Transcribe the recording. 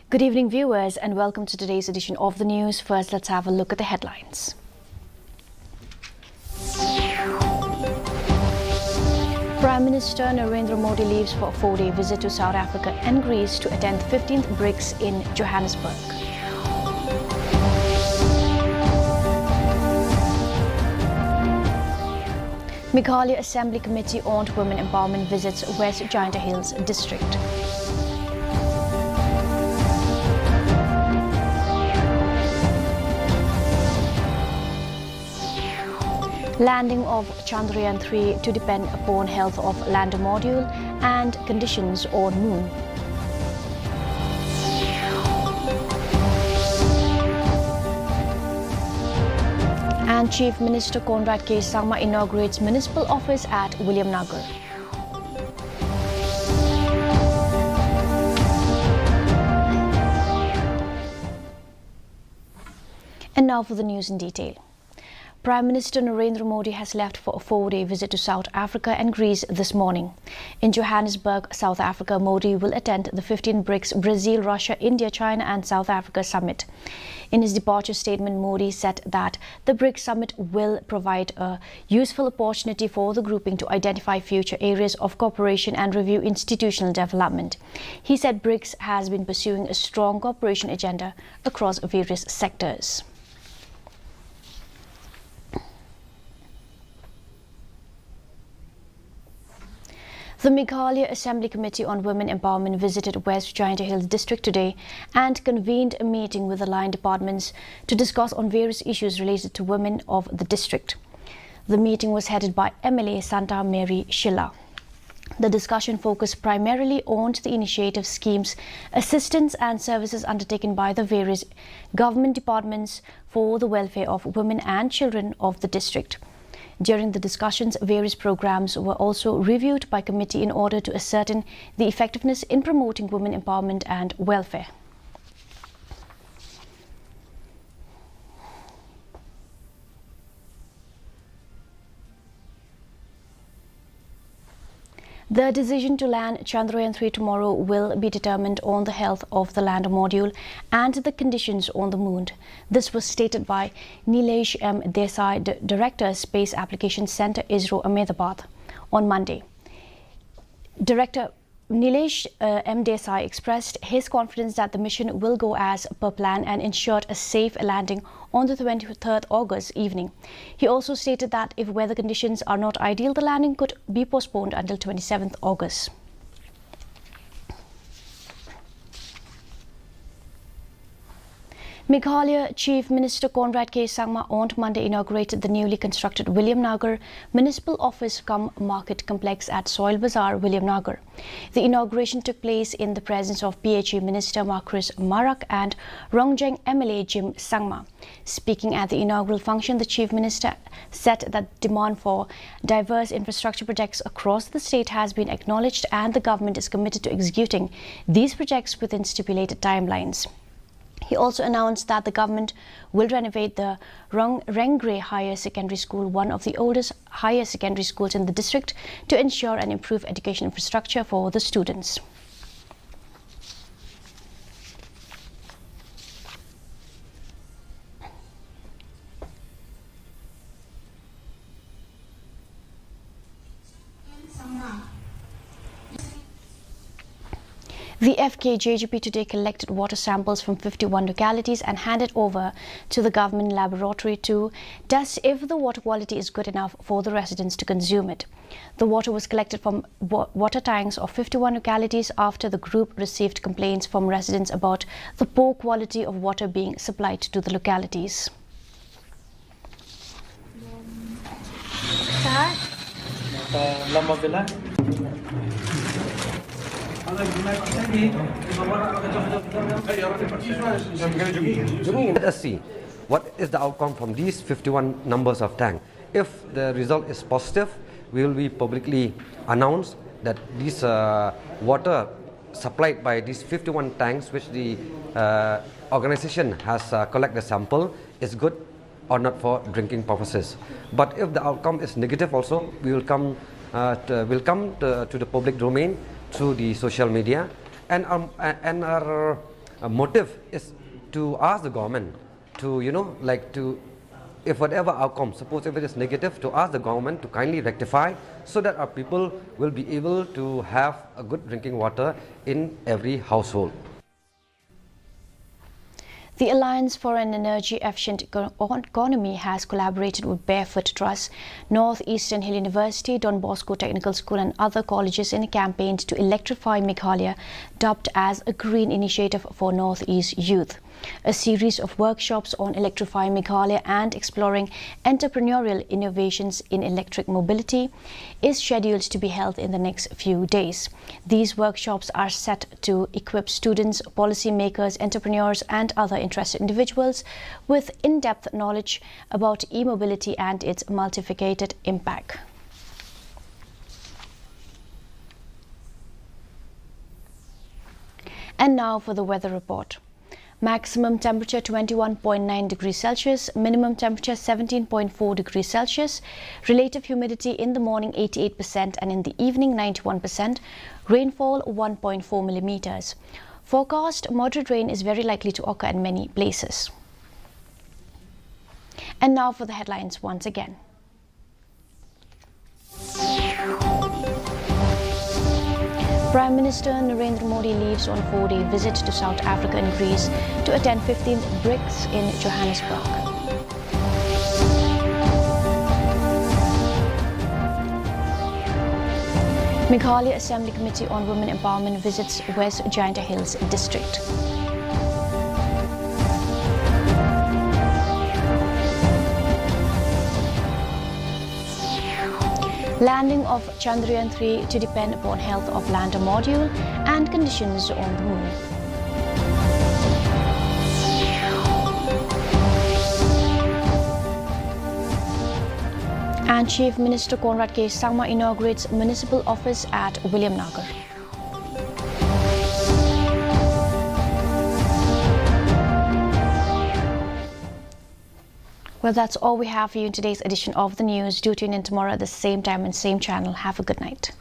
Good evening, viewers, and welcome to today's edition of the news. First, let's have a look at the headlines. Prime Minister Narendra Modi leaves for a 4-day visit to South Africa and Greece to attend the 15th BRICS in Johannesburg. Meghalaya Assembly Committee on Women Empowerment visits West Giant Hills District. Landing of Chandrayaan-3 to depend upon health of lander module and conditions on moon. And Chief Minister Conrad K. Sangma inaugurates municipal office at William Nagar. And now for the news in detail. Prime Minister Narendra Modi has left for a 4-day visit to South Africa and Greece this morning. In Johannesburg, South Africa, Modi will attend the 15 BRICS Brazil, Russia, India, China and South Africa summit. In his departure statement, Modi said that the BRICS summit will provide a useful opportunity for the grouping to identify future areas of cooperation and review institutional development. He said BRICS has been pursuing a strong cooperation agenda across various sectors. The Meghalaya Assembly Committee on Women Empowerment visited West Giant Hills District today and convened a meeting with the line departments to discuss on various issues related to women of the district. The meeting was headed by MLA Santa Mary Shilla. The discussion focused primarily on the initiative schemes, assistance and services undertaken by the various government departments for the welfare of women and children of the district. During the discussions, various programs were also reviewed by committee in order to ascertain the effectiveness in promoting women empowerment and welfare. The decision to land Chandrayaan-3 tomorrow will be determined on the health of the lander module and the conditions on the moon. This was stated by Nilesh M. Desai, Director, Space Application Center, ISRO, Ahmedabad, on Monday. Director Nilesh M. Desai expressed his confidence that the mission will go as per plan and ensured a safe landing on the 23rd August evening. He also stated that if weather conditions are not ideal, the landing could be postponed until 27th August. Meghalaya Chief Minister Conrad K. Sangma on Monday inaugurated the newly constructed William Nagar Municipal Office cum Market Complex at Soil Bazaar, William Nagar. The inauguration took place in the presence of PHE Minister Marcus Marak and Rongjeng MLA Jim Sangma. Speaking at the inaugural function, the Chief Minister said that demand for diverse infrastructure projects across the state has been acknowledged and the government is committed to executing these projects within stipulated timelines. He also announced that the government will renovate the Rengre Higher Secondary School, one of the oldest higher secondary schools in the district, to ensure and improve education infrastructure for the students. The FKJGP today collected water samples from 51 localities and handed over to the government laboratory to test if the water quality is good enough for the residents to consume it. The water was collected from water tanks of 51 localities after the group received complaints from residents about the poor quality of water being supplied to the localities. Let us see what is the outcome from these 51 numbers of tanks. If the result is positive, we will be publicly announce that this water supplied by these 51 tanks, which the organization has collected the sample, is good or not for drinking purposes. But if the outcome is negative also, we will come to the public domain through the social media, and our motive is to ask the government to, if whatever outcome, suppose if it is negative, to ask the government to kindly rectify so that our people will be able to have a good drinking water in every household. The Alliance for an Energy Efficient Economy has collaborated with Barefoot Trust, Northeastern Hill University, Don Bosco Technical School and other colleges in a campaign to electrify Meghalaya, dubbed as a Green Initiative for Northeast Youth. A series of workshops on electrifying Meghalaya and exploring entrepreneurial innovations in electric mobility is scheduled to be held in the next few days. These workshops are set to equip students, policymakers, entrepreneurs and other interested individuals with in-depth knowledge about e-mobility and its multifaceted impact. And now for the weather report. Maximum temperature 21.9 degrees Celsius, minimum temperature 17.4 degrees Celsius, relative humidity in the morning 88% and in the evening 91%, rainfall 1.4 millimeters. Forecast moderate rain is very likely to occur in many places. And now for the headlines once again. Prime Minister Narendra Modi leaves on a 4-day visit to South Africa and Greece to attend 15th BRICS in Johannesburg. Meghalaya Assembly Committee on Women Empowerment visits West Giant Hills District. Landing of Chandrayaan-3 to depend upon health of lander module and conditions on the moon. And Chief Minister Conrad K. Sangma inaugurates municipal office at Williamnagar. Well, that's all we have for you in today's edition of the news. Do tune in tomorrow at the same time and same channel. Have a good night.